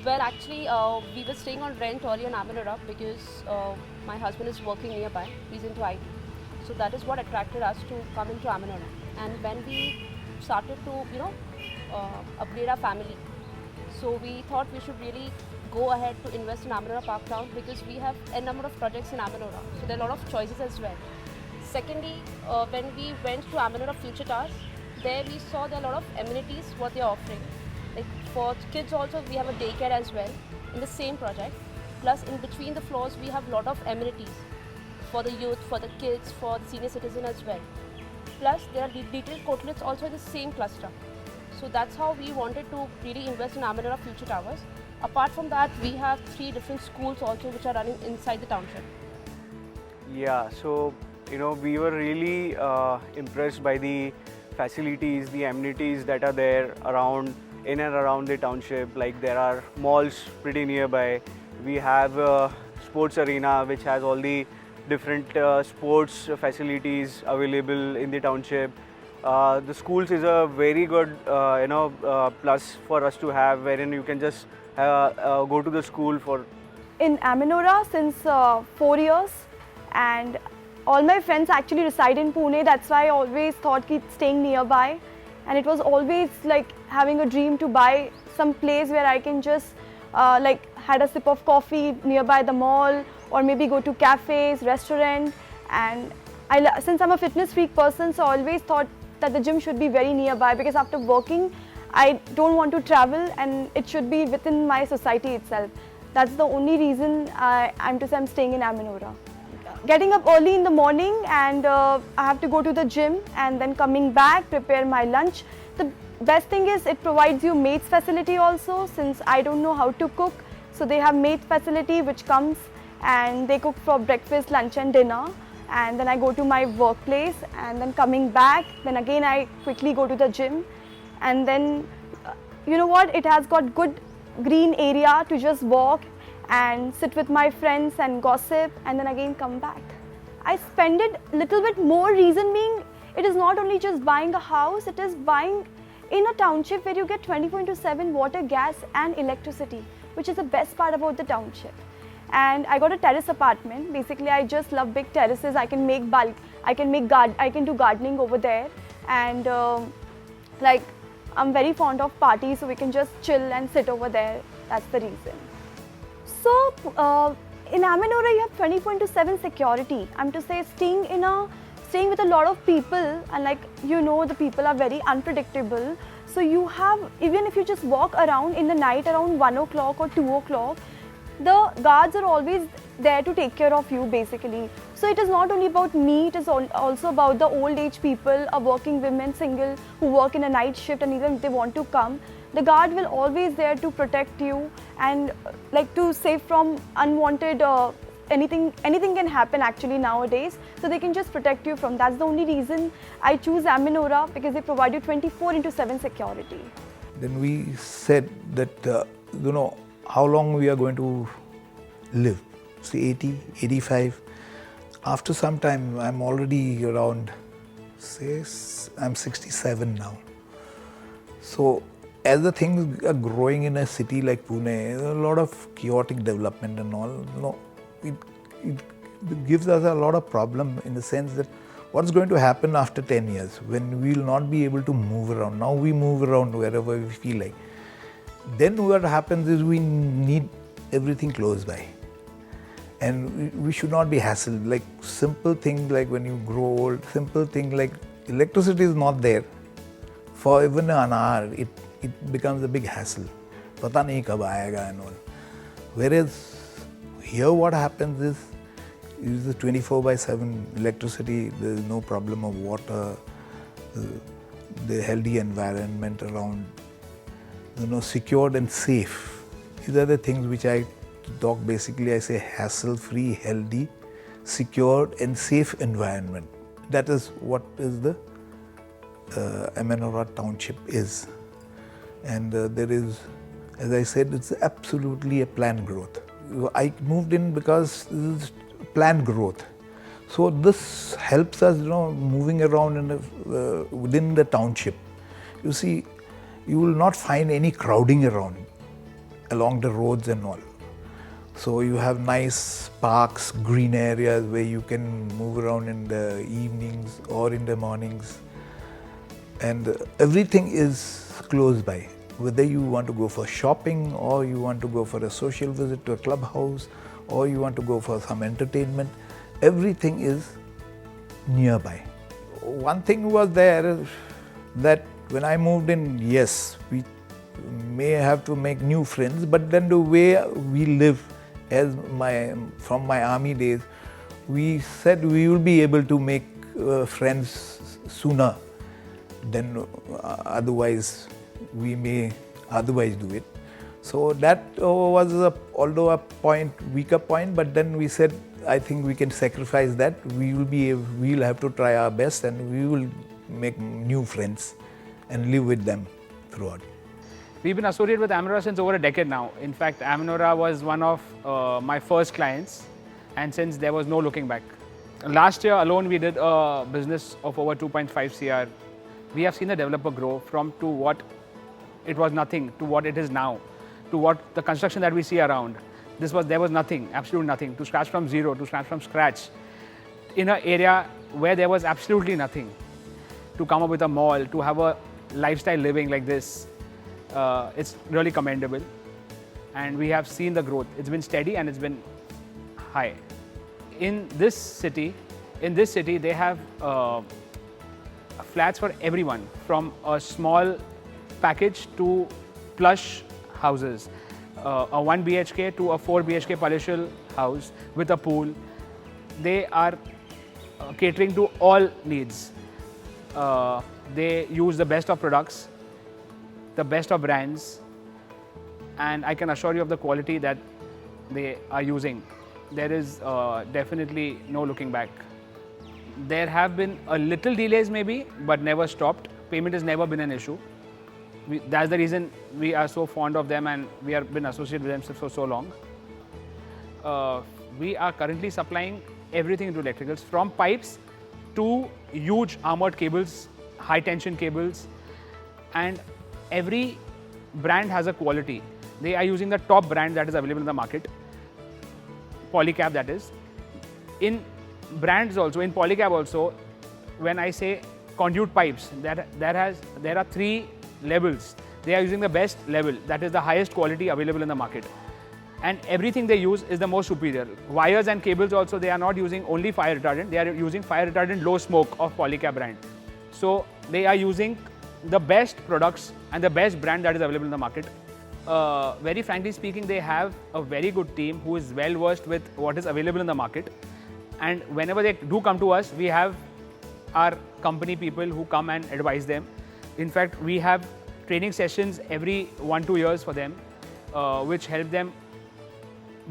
Well, actually, we were staying on rent earlier in Amanora because my husband is working nearby. He's into IT. So that is what attracted us to come into Amanora. And when we started to, upgrade our family, so we thought we should really go ahead to invest in Amanora Park Town because we have a number of projects in Amanora. So there are a lot of choices as well. Secondly, when we went to Amanora Future Towers, there we saw there are a lot of amenities what they are offering. Like for kids also, we have a daycare as well in the same project. Plus, in between the floors, we have a lot of amenities for the youth, for the kids, for the senior citizen as well. Plus, there are detailed courtlets also in the same cluster. So that's how we wanted to really invest in Amanora Future Towers. Apart from that, we have 3 different schools also which are running inside the township. Yeah, so we were really impressed by the facilities, the amenities that are there in and around the township. Like there are malls pretty nearby. We have a sports arena which has all the different sports facilities available in the township. The schools is a very good plus for us to have, wherein you can just go to the school for. In Amanora since 4 years, and all my friends actually reside in Pune. That's why I always thought keep staying nearby, and it was always like having a dream to buy some place where I can just had a sip of coffee nearby the mall, or maybe go to cafes, restaurant. And since I'm a fitness freak person, so I always thought that the gym should be very nearby, because after working I don't want to travel and it should be within my society itself. That's the only reason I'm staying in Amanora. Getting up early in the morning and I have to go to the gym, and then coming back, prepare my lunch. The best thing is it provides you maids facility also, since I don't know how to cook. So they have maid facility which comes and they cook for breakfast, lunch and dinner. And then I go to my workplace, and then coming back, then again I quickly go to the gym. And then you know what, it has got good green area to just walk and sit with my friends and gossip, and then again come back. I spend it little bit more, reason being it is not only just buying a house, it is buying in a township where you get 24/7 water, gas and electricity, which is the best part about the township. And I got a terrace apartment. Basically I just love big terraces. I can do gardening over there, and I'm very fond of parties, so we can just chill and sit over there. That's the reason. So in Amanora you have 24/7 security. I'm to say staying with a lot of people, and the people are very unpredictable. So you have, even if you just walk around in the night around 1 o'clock or 2 o'clock, the guards are always there to take care of you basically. So it is not only about me, it is also about the old age people, a working women, single, who work in a night shift, and even if they want to come, the guard will always there to protect you and to save from unwanted anything can happen actually nowadays, so they can just protect you from. That's the only reason I choose Amanora, because they provide you 24/7 security. Then we said that how long we are going to live, say 80, 85. After some time, I'm already around, say I'm 67 now. So as the things are growing in a city like Pune, a lot of chaotic development and all, it gives us a lot of problem, in the sense that what's going to happen after 10 years when we will not be able to move around. Now we move around wherever we feel like. Then what happens is we need everything close by, and we should not be hassled. Like simple things, like when you grow old, simple thing like electricity is not there for even an hour, it becomes a big hassle. Pata nahi kab aayega and all. Whereas here what happens is the 24/7 electricity. There is no problem of water, the healthy environment around, secured and safe. These are the things which I talk. Basically I say hassle-free, healthy, secured and safe environment. That is what is the Amanora township is. And there is, as I said, it's absolutely a planned growth. I moved in because this is planned growth. So this helps us, moving around within the township. You see, you will not find any crowding around. along the roads and all. So you have nice parks, green areas where you can move around in the evenings or in the mornings. And everything is close by. Whether you want to go for shopping or you want to go for a social visit to a clubhouse or you want to go for some entertainment, everything is nearby. One thing was there that when I moved in, yes, we may have to make new friends, but then the way we live from my army days, we said we will be able to make friends sooner than otherwise we may otherwise do it. So that was although a weaker point, but then we said, I think we can sacrifice that. We'll have to try our best and we will make new friends and live with them throughout. We've been associated with Amanora since over a decade now. In fact, Amanora was one of my first clients, and since there was no looking back. Last year alone, we did a business of over 2.5 CR. We have seen the developer grow from to what it was nothing to what it is now, to what the construction that we see around. There was nothing, absolutely nothing, to scratch from zero, to scratch from scratch, in an area where there was absolutely nothing. To come up with a mall, to have a lifestyle living like this, it's really commendable. And we have seen the growth. It's been steady and it's been high. In this city, they have flats for everyone, from a small package to plush houses. A 1 BHK to a 4 BHK palatial house with a pool. They are catering to all needs. They use the best of products, the best of brands, and I can assure you of the quality that they are using. There is definitely no looking back. There have been a little delays maybe, but never stopped. Payment has never been an issue. That's the reason we are so fond of them and we have been associated with them for so long. We are currently supplying everything into electricals, from pipes to huge armored cables, high tension cables, and every brand has a quality. They are using the top brand that is available in the market, Polycab that is. In brands also, in Polycab also, when I say conduit pipes, there are 3 levels. They are using the best level, that is the highest quality available in the market. And everything they use is the most superior. Wires and cables also, they are not using only fire retardant, they are using fire retardant low smoke of Polycab brand. So they are using the best products and the best brand that is available in the market. Very frankly speaking, they have a very good team who is well versed with what is available in the market. And whenever they do come to us, we have our company people who come and advise them. In fact, we have training sessions every 1-2 years for them, which help them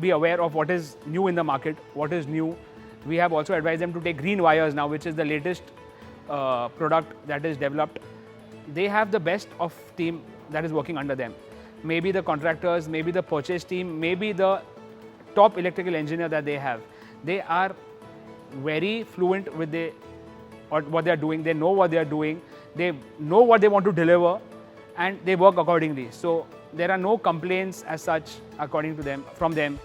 be aware of what is new in the market, what is new. We have also advised them to take green wires now, which is the latest product that is developed. They have the best of team that is working under them. Maybe the contractors, maybe the purchase team, maybe the top electrical engineer that they have. They are very fluent with what they are doing. They know what they are doing. They know what they want to deliver, and they work accordingly. So there are no complaints as such according to them, from them,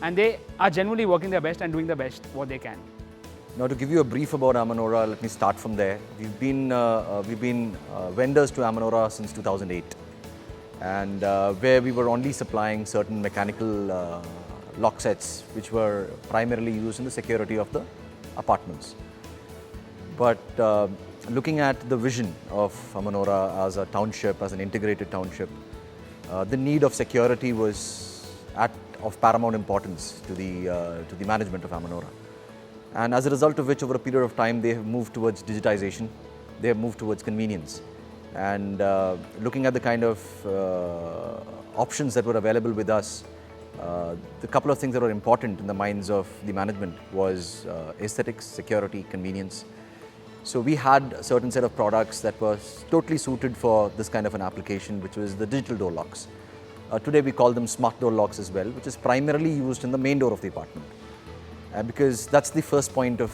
and they are genuinely working their best and doing the best what they can. Now, to give you a brief about Amanora, let me start from there. We've been vendors to Amanora since 2008, and where we were only supplying certain mechanical lock sets, which were primarily used in the security of the apartments. But looking at the vision of Amanora as a township, as an integrated township, the need of security was of paramount importance to the management of Amanora. And as a result of which, over a period of time, they have moved towards digitization, they have moved towards convenience. And looking at the kind of options that were available with us, the couple of things that were important in the minds of the management was aesthetics, security, convenience. So we had a certain set of products that were totally suited for this kind of an application, which was the digital door locks. Today we call them smart door locks as well, which is primarily used in the main door of the apartment. Because that's the first point of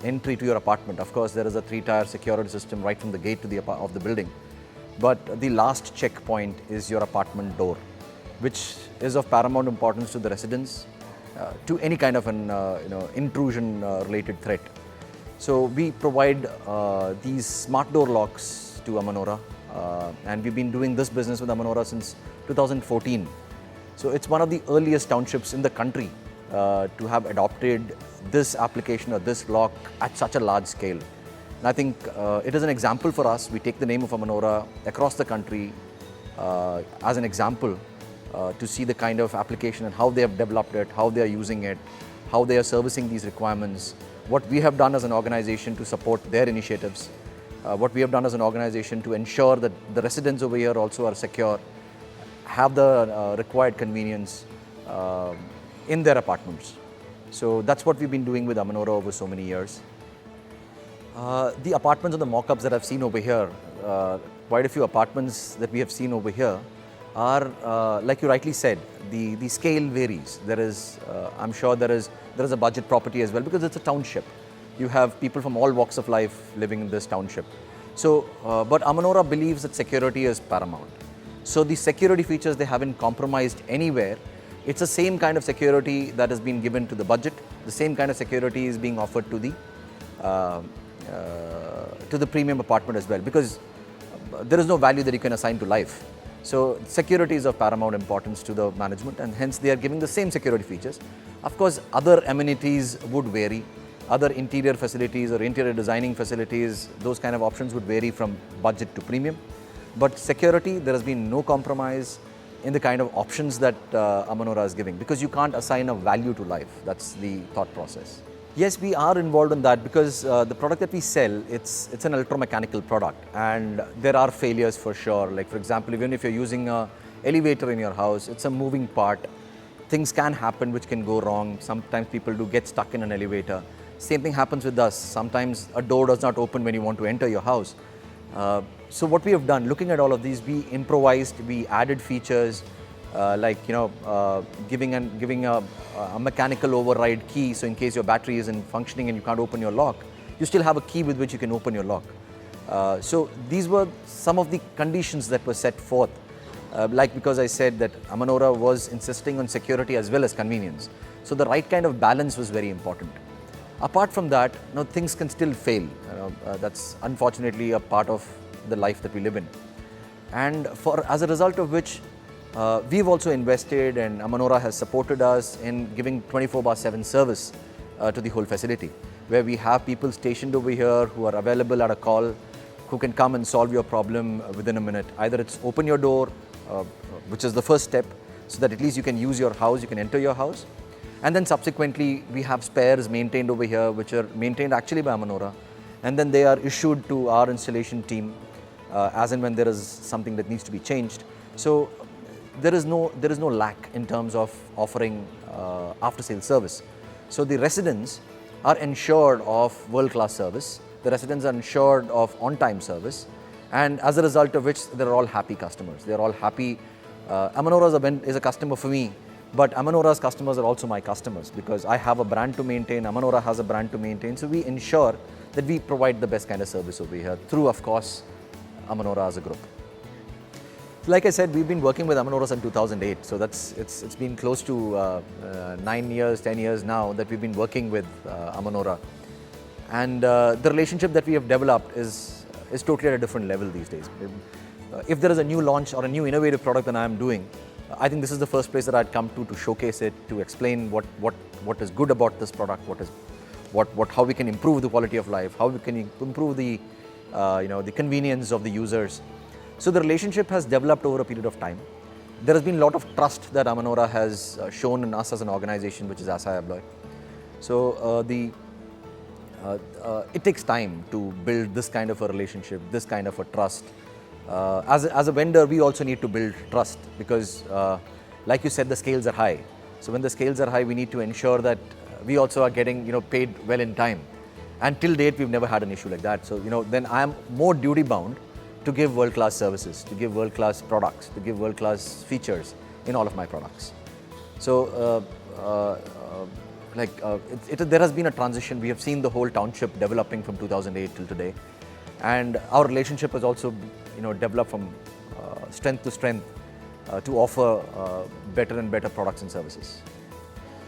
entry to your apartment. Of course, there is a 3-tier security system right from the gate to of the building. But the last checkpoint is your apartment door. which is of paramount importance to the residents, to any kind of an intrusion related threat. So we provide these smart door locks to Amanora, and we've been doing this business with Amanora since 2014. So it's one of the earliest townships in the country to have adopted this application or this lock at such a large scale. And I think it is an example for us. We take the name of Amanora across the country as an example to see the kind of application and how they have developed it, how they are using it, how they are servicing these requirements, what we have done as an organization to support their initiatives, what we have done as an organization to ensure that the residents over here also are secure, have the required convenience in their apartments. So that's what we've been doing with Amanora over so many years. The apartments and the mock-ups that I've seen over here, quite a few apartments that we have seen over here are, like you rightly said, the scale varies. There is, I'm sure there is a budget property as well, because it's a township. You have people from all walks of life living in this township. So, but Amanora believes that security is paramount. So the security features, they haven't compromised anywhere. It's the same kind of security that has been given to the budget. The same kind of security is being offered to the premium apartment as well, because there is no value that you can assign to life. So security is of paramount importance to the management, and hence they are giving the same security features. Of course, other amenities would vary. Other interior facilities or interior designing facilities, those kind of options would vary from budget to premium. But security, there has been no compromise in the kind of options that Amanora is giving, because you can't assign a value to life. That's the thought process. Yes, we are involved in that because the product that we sell, it's an electromechanical product, and there are failures for sure. Like for example, even if you're using an elevator in your house, it's a moving part. Things can happen which can go wrong. Sometimes people do get stuck in an elevator. Same thing happens with us. Sometimes a door does not open when you want to enter your house. So what we have done, looking at all of these, we improvised, we added features like giving a mechanical override key. So in case your battery isn't functioning and you can't open your lock, you still have a key with which you can open your lock. So these were some of the conditions that were set forth. Like because I said that Amanora was insisting on security as well as convenience. So the right kind of balance was very important. Apart from that, things can still fail. That's unfortunately a part of the life that we live in. And as a result of which, we've also invested, and Amanora has supported us in giving 24/7 service to the whole facility, where we have people stationed over here who are available at a call, who can come and solve your problem within a minute. Either it's open your door, which is the first step, so that at least you can use your house, you can enter your house. And then subsequently, we have spares maintained over here, which are maintained actually by Amanora. And then they are issued to our installation team as and when there is something that needs to be changed. So there is no lack in terms of offering after-sales service. So the residents are ensured of world-class service. The residents are ensured of on-time service. And as a result of which, they're all happy customers. They're all happy. Amanora is a customer for me. But Amanora's customers are also my customers, because I have a brand to maintain, Amanora has a brand to maintain. So we ensure that we provide the best kind of service over here through, of course, Amanora as a group. Like I said, we've been working with Amanora since 2008. So it's been close to 9 years, 10 years now that we've been working with Amanora. And the relationship that we have developed is totally at a different level these days. If there is a new launch or a new innovative product that I am doing, I think this is the first place that I'd come to showcase it, to explain what is good about this product, how we can improve the quality of life, how we can improve the convenience of the users. So the relationship has developed over a period of time. There has been a lot of trust that Amanora has shown in us as an organization, which is Asai Abloy. So it takes time to build this kind of a relationship, this kind of a trust. As a vendor, we also need to build trust, because like you said, the scales are high. So when the scales are high, we need to ensure that we also are getting paid well in time. And till date, we've never had an issue like that. So then I am more duty bound to give world-class services, to give world-class products, to give world-class features in all of my products. So there has been a transition. We have seen the whole township developing from 2008 till today. And our relationship has also developed from strength to strength. to offer better and better products and services.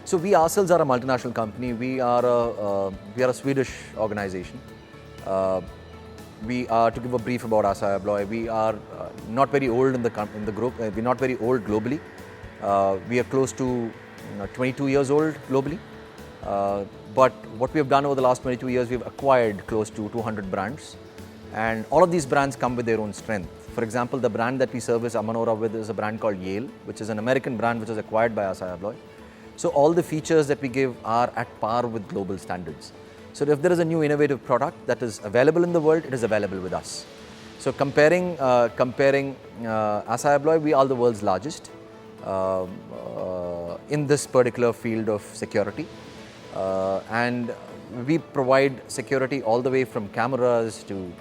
So we ourselves are a multinational company. We are a Swedish organization. We are, to give a brief about Asa Abloy, we are not very old in the group. We're not very old globally. We are close to 22 years old globally. But what we have done over the last 22 years, we've acquired close to 200 brands. And all of these brands come with their own strength. For example, the brand that we service Amanora with is a brand called Yale, which is an American brand which is acquired by Asa Abloy. So all the features that we give are at par with global standards. So if there is a new innovative product that is available in the world, it is available with us. So comparing Asa Abloy, we are the world's largest in this particular field of security. And we provide security all the way from cameras to,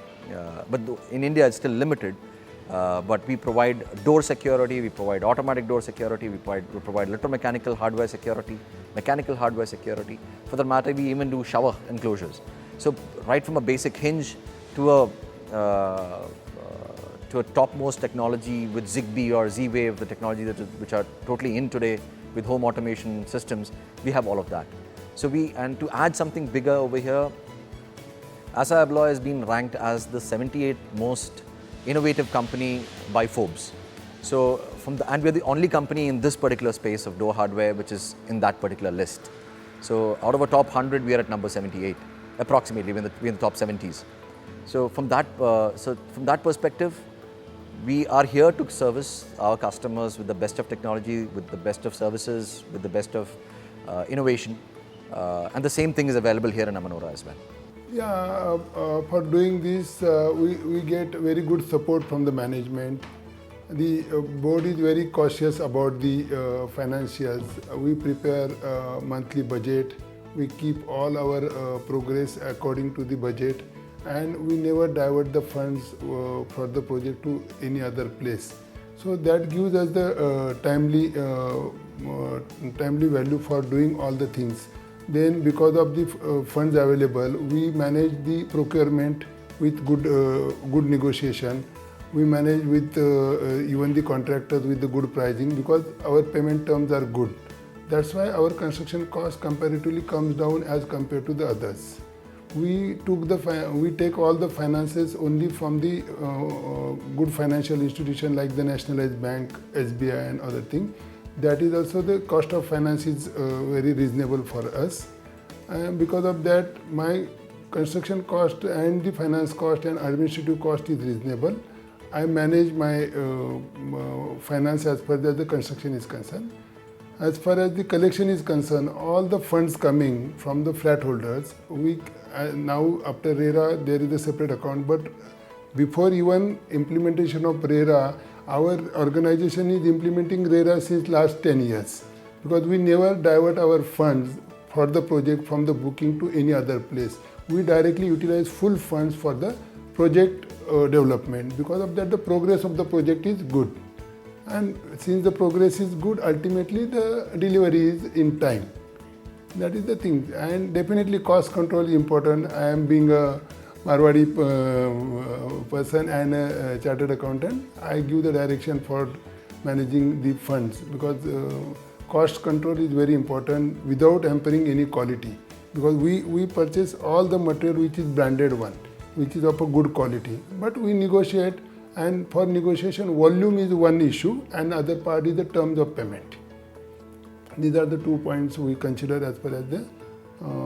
but in India it's still limited. But we provide door security, we provide automatic door security, we provide electromechanical hardware security, mechanical hardware security. For that matter, we even do shower enclosures. So right from a basic hinge to a topmost technology with Zigbee or Z-Wave, the technology which are totally in today with home automation systems, we have all of that. So and to add something bigger over here, Asa Abloy has been ranked as the 78th most innovative company by Forbes. So and we're the only company in this particular space of door hardware which is in that particular list. So out of a top 100, we are at number 78, approximately. We're in the top 70s. So from that perspective, we are here to service our customers with the best of technology, with the best of services, with the best of innovation. And the same thing is available here in Amanora as well. Yeah, for doing this, we get very good support from the management. The board is very cautious about the financials. We prepare a monthly budget. We keep all our progress according to the budget, and we never divert the funds for the project to any other place. So that gives us the timely value for doing all the things. Then because of the funds available, we manage the procurement with good negotiation. We manage with even the contractors with the good pricing because our payment terms are good. That's why our construction cost comparatively comes down as compared to the others. We take all the finances only from the good financial institution like the Nationalized Bank, SBI and other things. That is also the cost of finance is very reasonable for us. And because of that, my construction cost and the finance cost and administrative cost is reasonable. I manage my finance as far as the construction is concerned. As far as the collection is concerned, all the funds coming from the flat holders, now after RERA there is a separate account, but before even implementation of RERA, our organization is implementing RERA since last 10 years because we never divert our funds for the project from the booking to any other place. We directly utilize full funds for the project development. Because of that, the progress of the project is good. And since the progress is good, ultimately the delivery is in time. That is the thing. And definitely cost control is important. I am being a Marwadi person and a chartered accountant. I give the direction for managing the funds because cost control is very important without hampering any quality. Because we purchase all the material which is branded one, which is of a good quality. But we negotiate, and for negotiation, volume is one issue and other part is the terms of payment. These are the 2 points we consider as far as the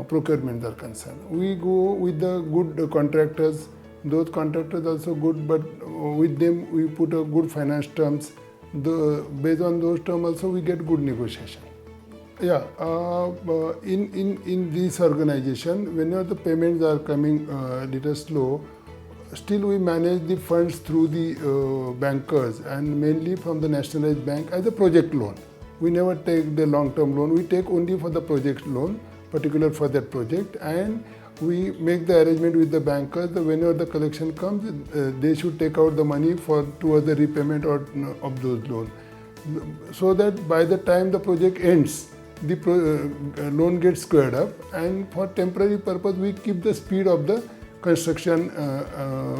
procurements are concerned. We go with the good contractors. Those contractors also good, but with them we put a good finance terms. Based on those terms also we get good negotiation. Yeah, in this organization, whenever the payments are coming little slow, still we manage the funds through the bankers and mainly from the Nationalized Bank as a project loan. We never take the long-term loan. We take only for the project loan, particular for that project, and we make the arrangement with the bankers that whenever the collection comes, they should take out the money towards the repayment of those loans. So that by the time the project ends, the loan gets squared up, and for temporary purpose we keep the speed of the construction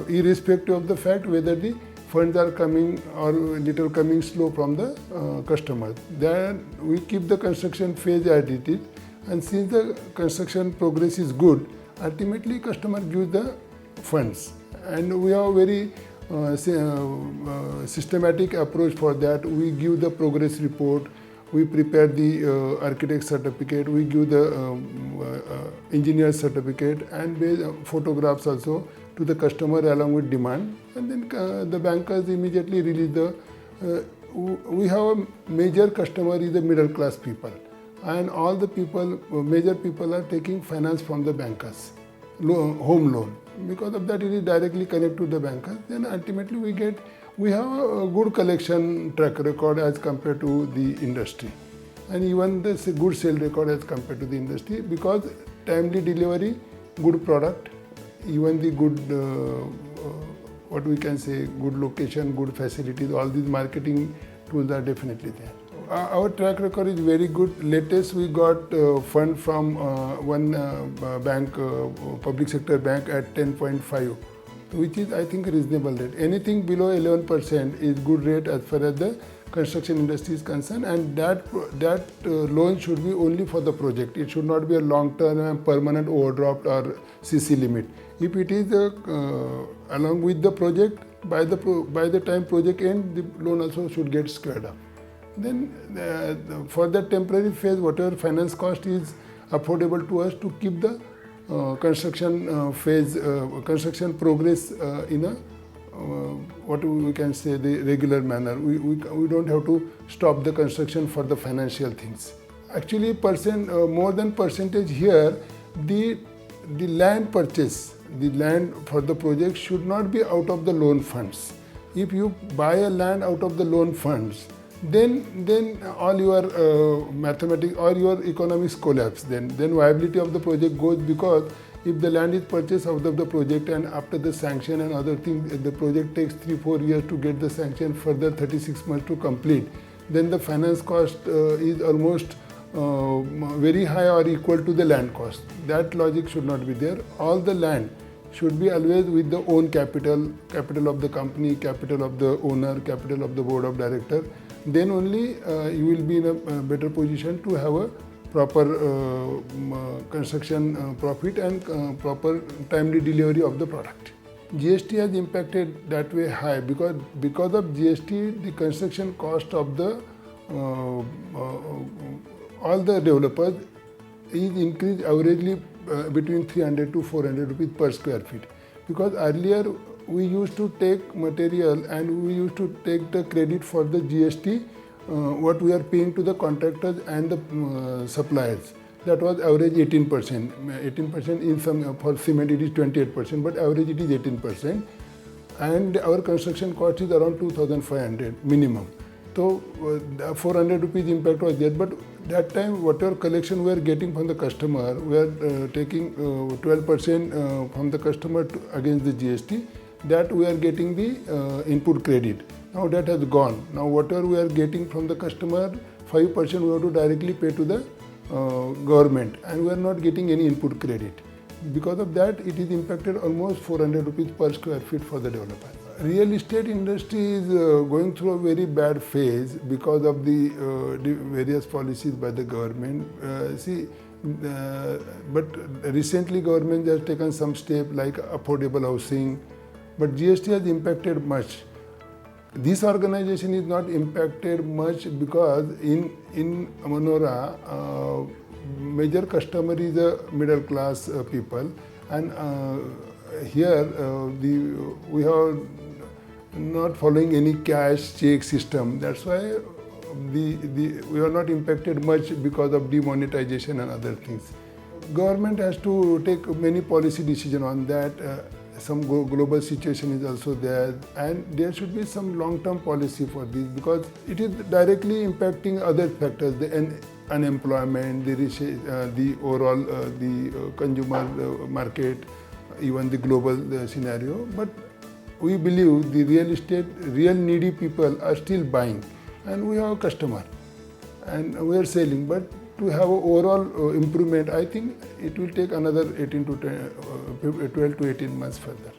irrespective of the fact whether the funds are coming or little coming slow from the customers. Then we keep the construction phase as it is, and since the construction progress is good, ultimately customer gives the funds, and we have very systematic approach for that. We give the progress report, we prepare the architect certificate, we give the engineer certificate, and photographs also to the customer along with demand, and then the bankers immediately release the. We have a major customer is the middle class people, and all the people, major people are taking finance from the bankers, home loan. Because of that, it is directly connected to the bankers. Then ultimately we have a good collection track record as compared to the industry, and even the good sale record as compared to the industry, because timely delivery, good product, even the good, what we can say, good location, good facilities, all these marketing tools are definitely there. Our track record is very good. Latest we got fund from one bank, public sector bank at 10.5, which is I think reasonable rate. Anything below 11% is good rate as far as the construction industry is concerned, and that loan should be only for the project. It should not be a long-term and permanent overdraft or CC limit. If it is along with the project, by the time project ends, the loan also should get squared up. Then for that temporary phase, whatever finance cost is affordable to us to keep the construction phase, construction progress in a what we can say the regular manner. We don't have to stop the construction for the financial things. Actually, more than percentage here, the land purchase, the land for the project should not be out of the loan funds. If you buy a land out of the loan funds, then all your mathematics or your economics collapse. Then viability of the project goes, because if the land is purchased out of the project and after the sanction and other things, the project takes 3-4 years to get the sanction, further 36 months to complete, then the finance cost is almost very high or equal to the land cost. That logic should not be there. All the land should be always with the own capital, capital of the company, capital of the owner, capital of the board of director. Then only you will be in a better position to have a proper construction profit and proper timely delivery of the product. GST has impacted that way high, because of GST, the construction cost of the all the developers is increased averagely between 300 to 400 rupees per square feet. Because earlier we used to take material and we used to take the credit for the GST, what we are paying to the contractors and the suppliers. That was average 18%. 18% in some, for cement it is 28%, but average it is 18%. And our construction cost is around 2,500 minimum. So 400 rupees impact was there, but that time whatever collection we are getting from the customer, we are taking 12% from the customer against the GST. That we are getting the input credit. Now that has gone. Now whatever we are getting from the customer, 5% we have to directly pay to the government, and we are not getting any input credit. Because of that, it is impacted almost 400 rupees per square feet for the developer. Real estate industry is going through a very bad phase because of the various policies by the government. But recently government has taken some step like affordable housing, but GST has impacted much. This organization is not impacted much because in Amanora, major customer is the middle class people, and here we have not following any cash check system. That's why we are not impacted much because of demonetization and other things. Government has to take many policy decisions on that. Some global situation is also there, and there should be some long-term policy for this, because it is directly impacting other factors, the unemployment, the overall the consumer market, even the global scenario. But we believe the real estate, real needy people are still buying, and we have a customer, and we are selling. But to have an overall improvement, I think it will take another 12 to 18 months further.